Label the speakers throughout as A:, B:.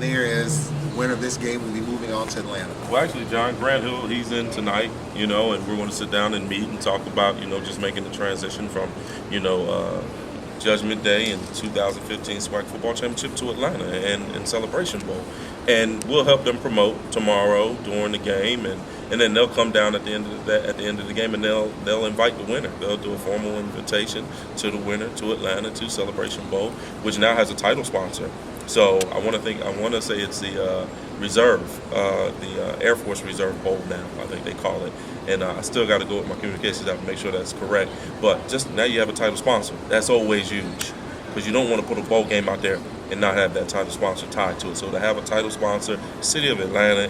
A: there as the winner of this game will be moving on to Atlanta?
B: Well, actually, John Grant Hill, he's in tonight, and we're going to sit down and meet and talk about, just making the transition from, Judgment Day and 2015 SWAC Football Championship to Atlanta and Celebration Bowl. And we'll help them promote tomorrow during the game, and then they'll come down at the end of the game, and they'll invite the winner. They'll do a formal invitation to the winner to Atlanta to Celebration Bowl, which now has a title sponsor. So I want to say it's the Reserve, the Air Force Reserve Bowl now, I think they call it. And I still got to go with my communications out to make sure that's correct. But just now you have a title sponsor. That's always huge, because you don't want to put a bowl game out there and not have that title sponsor tied to it. So to have a title sponsor, City of Atlanta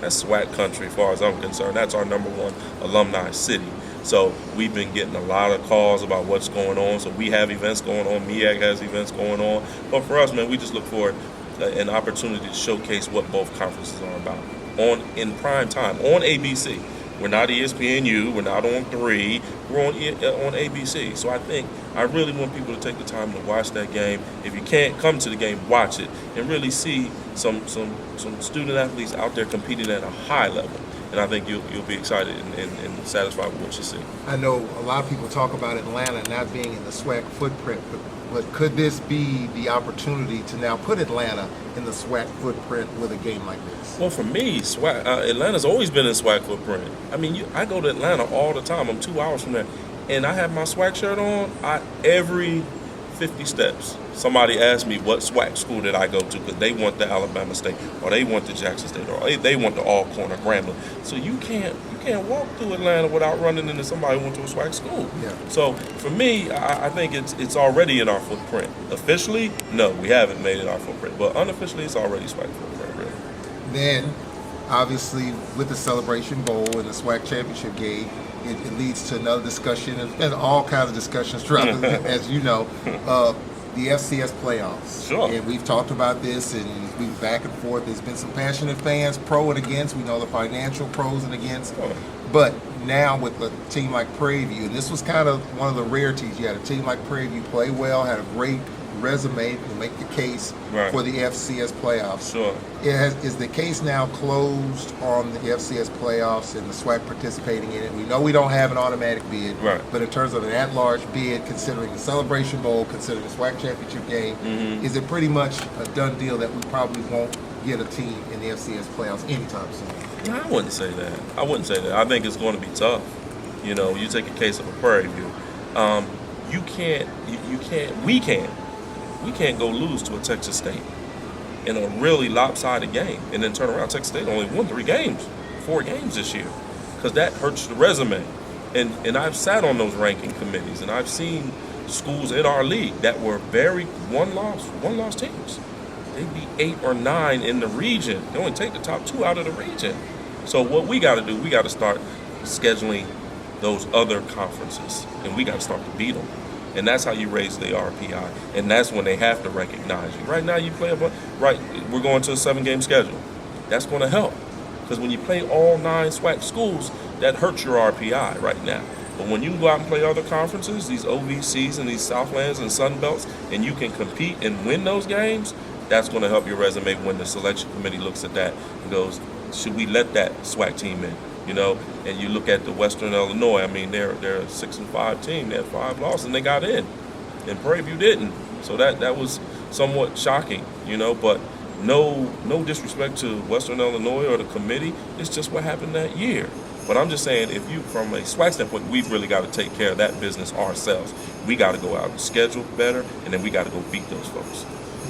B: that's SWAC country as far as I'm concerned. That's our #1 alumni city. So we've been getting a lot of calls about what's going on. So we have events going on. MEAC has events going on. But for us, man, we just look for an opportunity to showcase what both conferences are about in prime time on ABC. We're not ESPNU. We're not on 3. We're on ABC. So I really want people to take the time to watch that game. If you can't come to the game, watch it and really see some student athletes out there competing at a high level. And I think you'll be excited and satisfied with what you see.
A: I know a lot of people talk about Atlanta not being in the SWAC footprint, but could this be the opportunity to now put Atlanta in the SWAC footprint with a game like this?
B: Well, for me, SWAC, Atlanta's always been in SWAC footprint. I mean, I go to Atlanta all the time. I'm 2 hours from there, and I have my SWAC shirt on. Every 50 steps, somebody asks me what SWAC school did I go to, because they want the Alabama State, or they want the Jackson State, or they want the Alcorn or Grambling. So you can't walk through Atlanta without running into somebody who went to a SWAC school.
A: Yeah.
B: So for me, I think it's already in our footprint. Officially, no, we haven't made it our footprint, but unofficially, it's already SWAC footprint, really.
A: Then, obviously, with the Celebration Bowl and the SWAC championship game, it leads to another discussion and all kinds of discussions throughout, as you know, the FCS playoffs.
B: Sure.
A: And we've talked about this, and we've back and forth. There's been some passionate fans, pro and against. We know the financial pros and against.
B: Sure.
A: But now with a team like Prairie View, and this was kind of one of the rarities. You had a team like Prairie View play well, had a great resume to make the case for the FCS playoffs.
B: Sure.
A: Is the case now closed on the FCS playoffs and the SWAC participating in it? We know we don't have an automatic bid, but in terms of an at-large bid, considering the Celebration Bowl, considering the SWAC championship game, is it pretty much a done deal that we probably won't get a team in the FCS playoffs anytime soon?
B: I wouldn't say that. I think it's going to be tough. You take a case of a Prairie View. We can't go lose to a Texas State in a really lopsided game and then turn around. Texas State only won 4 games this year, because that hurts the resume. And I've sat on those ranking committees, and I've seen schools in our league that were very one-loss teams. They'd be 8 or 9 in the region. They only take the top 2 out of the region. So what we got to do, we got to start scheduling those other conferences, and we got to start to beat them. And that's how you raise the RPI, and that's when they have to recognize you. Right now, you play we're going to a 7-game schedule. That's going to help, because when you play all 9 SWAC schools, that hurts your RPI right now. But when you can go out and play other conferences, these OVCs and these Southlands and Sun Belts, and you can compete and win those games, that's going to help your resume when the selection committee looks at that and goes, should we let that SWAC team in? And you look at the Western Illinois. I mean, they're a 6-5 team. They had 5 losses, and they got in. And Prairie View didn't. So that was somewhat shocking, But no disrespect to Western Illinois or the committee. It's just what happened that year. But I'm just saying, from a SWAC standpoint, we've really got to take care of that business ourselves. We got to go out and schedule better, and then we got to go beat those folks.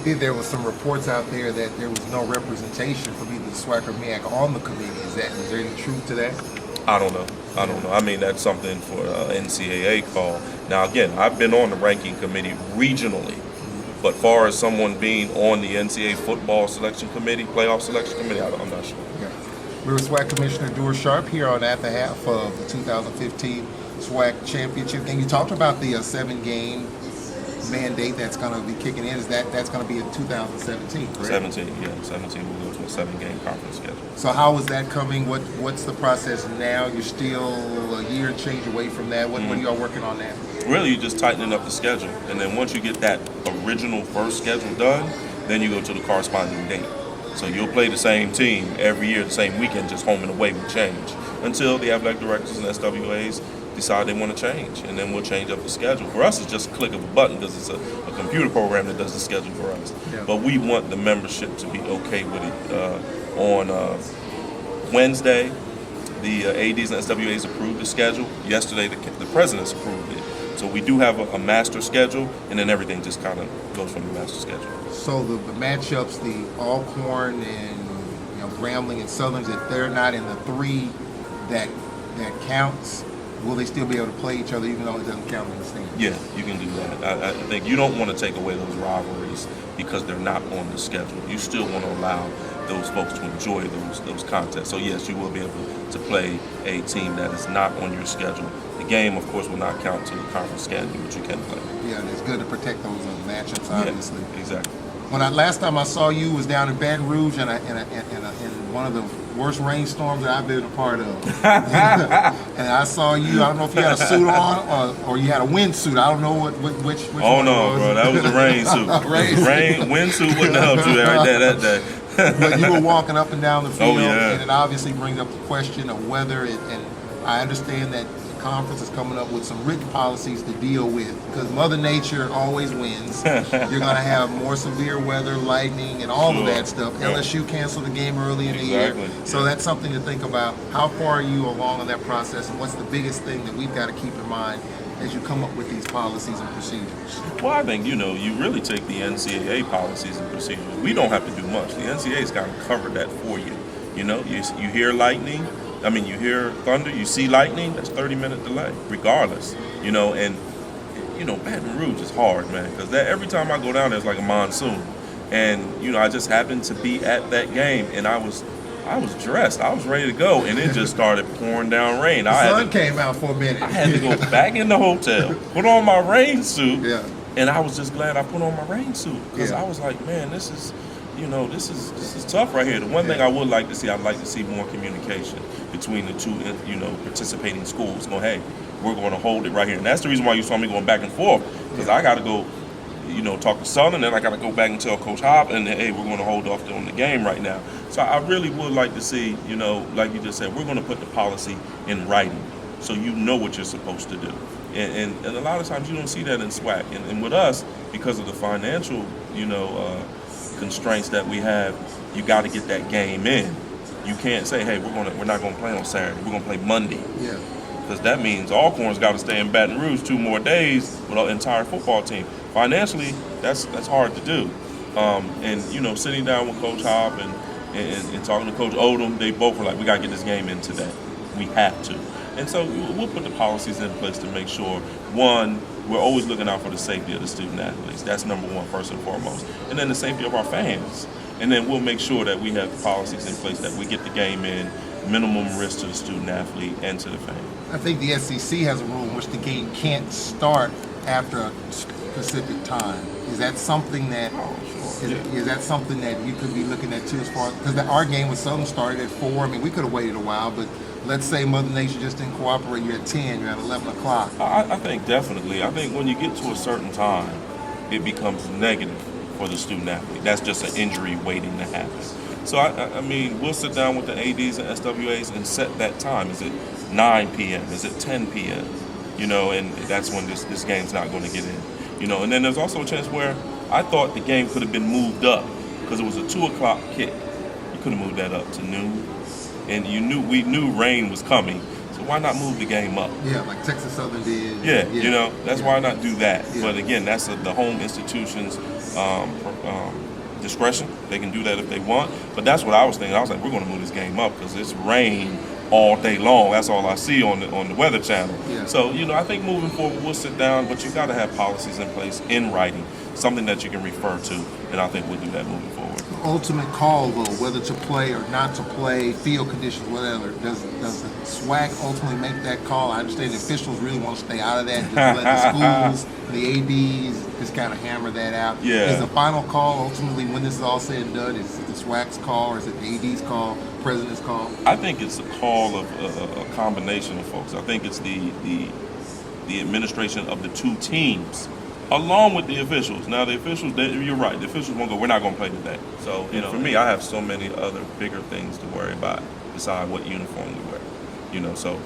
A: There was some reports out there that there was no representation from either the SWAC or MEAC on the committee. Is there any truth to that?
B: I don't know. I mean, that's something for NCAA call. Now, again, I've been on the ranking committee regionally, but far as someone being on the NCAA football selection committee, playoff selection committee, I'm not sure.
A: Yeah. We were SWAC Commissioner Duer Sharp here on At the Half of the 2015 SWAC championship game. You talked about the 7-game mandate that's going to be kicking in. That's going to be in 2017, correct? 17
B: we'll go to a 7-game conference schedule.
A: So how is that coming? What's the process now? You're still a year and change away from that. What are y'all working on now?
B: Really, you're just tightening up the schedule. And then once you get that original first schedule done, then you go to the corresponding date. So you'll play the same team every year, the same weekend, just home and away will change until the athletic directors and SWAs decide they want to change, and then we'll change up the schedule. For us, it's just a click of a button because it's a computer program that does the schedule for us.
A: Yeah.
B: But we want the membership to be okay with it. On Wednesday, the ADs and SWAs approved the schedule. Yesterday, the presidents approved it. So we do have a master schedule, and then everything just kind of goes from the master schedule.
A: So the matchups, the Alcorn and Grambling and Southerns, if they're not in the 3 that counts, will they still be able to play each other even though it doesn't count in the standings?
B: Yeah, you can do that. I think you don't want to take away those rivalries because they're not on the schedule. You still want to allow those folks to enjoy those contests. So yes, you will be able to play a team that is not on your schedule. The game, of course, will not count to the conference schedule, but you can play.
A: Yeah, and it's good to protect those matchups, obviously.
B: Yeah, exactly.
A: Last time I saw you was down in Baton Rouge in one of the worst rainstorms that I've been a part of. And I saw you. I don't know if you had a suit on or you had a windsuit. I don't know which
B: Oh
A: one
B: no,
A: it was.
B: bro, that was a rain suit. Windsuit wouldn't have helped you that day.
A: But you were walking up and down the field,
B: yeah.
A: and it obviously brings up the question of whether and I understand that the conference is coming up with some written policies to deal with, because Mother Nature always wins. You're going to have more severe weather, lightning, and all of that stuff.
B: Yeah.
A: LSU canceled the game early in the year. So that's something to think about. How far are you along in that process, and what's the biggest thing that we've got to keep in mind as you come up with these policies and procedures?
B: Well, I think, you really take the NCAA policies and procedures. We don't have to do much. The NCAA's kind of covered that for you. You hear lightning, you hear thunder, you see lightning, that's 30-minute delay, regardless. And Baton Rouge is hard, man, because every time I go down there, it's like a monsoon. And, I just happened to be at that game, and I was dressed. I was ready to go, and it just started pouring down rain.
A: The sun came out for a minute. I
B: had to go back in the hotel, put on my rain suit,
A: yeah.
B: And I was just glad I put on my rain suit because I was like, man, this is tough right here. The one thing I would like to see, I'd like to see more communication between the two, participating schools. Going, hey, we're going to hold it right here, and that's the reason why you saw me going back and forth, because I got to go, talk to Southern, and then I got to go back and tell Coach Hop, and then, hey, we're going to hold off on the game right now. So I really would like to see, like you just said, we're going to put the policy in writing, so you know what you're supposed to do. And a lot of times you don't see that in SWAC. And with us, because of the financial, constraints that we have, you got to get that game in. You can't say, hey, we're not going to play on Saturday. We're going to play Monday.
A: Yeah.
B: Because that means Alcorn's got to stay in Baton Rouge 2 more days with our entire football team. Financially, that's hard to do. And sitting down with Coach Hop and talking to Coach Odom, they both were like, we got to get this game in today. We have to. And so we'll put the policies in place to make sure, one, we're always looking out for the safety of the student athletes. That's number one, first and foremost. And then the safety of our fans. And then we'll make sure that we have the policies in place that we get the game in, minimum risk to the student athlete and to the fan.
A: I think the SEC has a rule in which the game can't start after a specific time. Is that something that is that something that you could be looking at too, as far because our game with Southern started at 4? We could have waited a while, but let's say Mother Nature just didn't cooperate. You're at 10. You're at 11 o'clock.
B: I think definitely. I think when you get to a certain time, it becomes negative for the student athlete. That's just an injury waiting to happen. So we'll sit down with the ADs and SWAs and set that time. Is it 9 p.m.? Is it 10 p.m.? And that's when this game's not going to get in. And then there's also a chance where I thought the game could have been moved up because it was a 2 o'clock kick. You could have moved that up to noon. And we knew rain was coming, so why not move the game up?
A: Yeah, like Texas Southern did.
B: Yeah. That's why not do that.
A: Yeah.
B: But again, that's the home institution's discretion. They can do that if they want. But that's what I was thinking. I was like, we're going to move this game up because it's rain all day long. That's all I see on the Weather Channel.
A: Yeah.
B: So, I think moving forward, we'll sit down, but you got to have policies in place in writing, something that you can refer to, and I think we'll do that moving forward.
A: Ultimate call, though, whether to play or not to play, field conditions, whatever, does the SWAC ultimately make that call? I understand the officials really want to stay out of that, just let the schools, the ADs just kind of hammer that out.
B: Yeah.
A: Is the final call ultimately, when this is all said and done, is it the SWAC's call or is it the AD's call, president's call?
B: I think it's a call of a combination of folks. I think it's the administration of the two teams along with the officials. Now the officials, you're right. The officials won't go. We're not going to play today. So for me, I have so many other bigger things to worry about besides what uniform we wear. So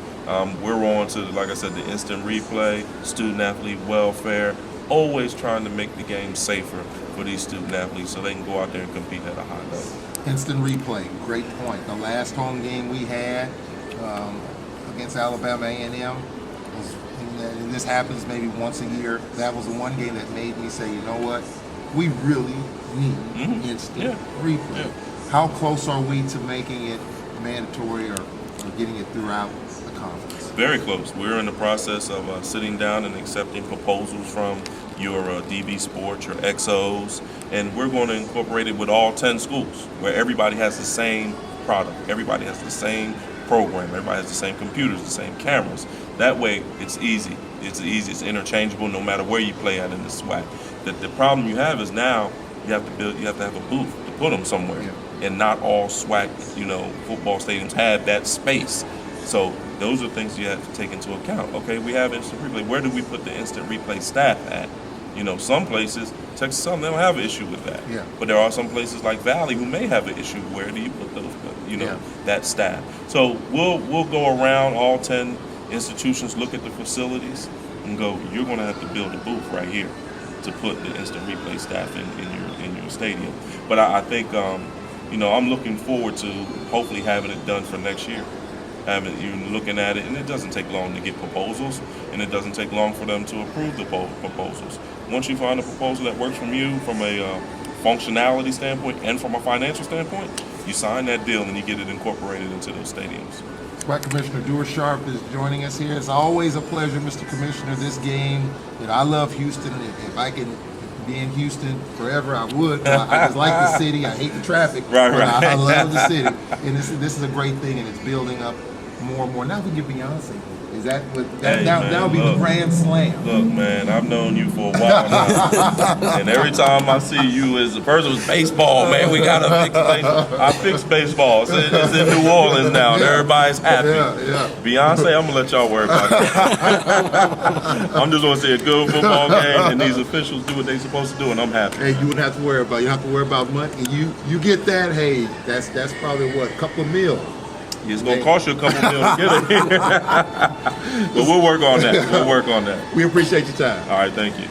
B: we're on to, like I said, the instant replay, student athlete welfare. Always trying to make the game safer for these student athletes so they can go out there and compete at a high level.
A: Instant replay, great point. The last home game we had against Alabama A&M was, and this happens maybe once a year. That was the one game that made me say, you know what, we really need instant replay. Yeah. How close are we to making it mandatory or getting it throughout the conference?
B: Very close. We're in the process of sitting down and accepting proposals from your DB Sports, your XOs, and we're going to incorporate it with all 10 schools where everybody has the same product, everybody has the same program, everybody has the same computers, the same cameras. That way, it's easy. It's interchangeable no matter where you play at in the SWAC. The problem you have is now you have to have a booth to put them somewhere, and not all SWAC football stadiums have that space. So those are things you have to take into account. Okay, we have instant replay. Where do we put the instant replay staff at? Some places, Texas Southern, they don't have an issue with that. Yeah. But there are some places like Valley who may have an issue. Where do you put those, that staff? So we'll go around all 10 institutions, look at the facilities, and go, you're going to have to build a booth right here to put the instant replay staff in your stadium. But I think, I'm looking forward to hopefully having it done for next year. You're looking at it, and it doesn't take long to get proposals, and it doesn't take long for them to approve the proposals. Once you find a proposal that works from you from a functionality standpoint and from a financial standpoint, you sign that deal and you get it incorporated into those stadiums.
A: SWAC Commissioner Duer Sharp is joining us here. It's always a pleasure, Mr. Commissioner. This game, I love Houston. If I can be in Houston forever, I would. I just like the city. I hate the traffic. Right. I love the city, and this is a great thing, and it's building up more and more. Now we can get Beyonce. Is that what that'll be the grand slam?
B: Look, man, I've known you for a while now, and every time I see you, as the person was baseball, man, we gotta fix baseball. I fixed baseball. It's in New Orleans now, and everybody's happy. Beyonce, I'm gonna let y'all worry about that. I'm just gonna see a good football game, and these officials do what they're supposed to do, and I'm happy.
A: Hey, you wouldn't have to worry about. You don't have to worry about money. You get that. Hey, that's probably a couple of meals.
B: It's going to cost you a couple million to get it here. But we'll work on that. We appreciate your time. All right, thank you.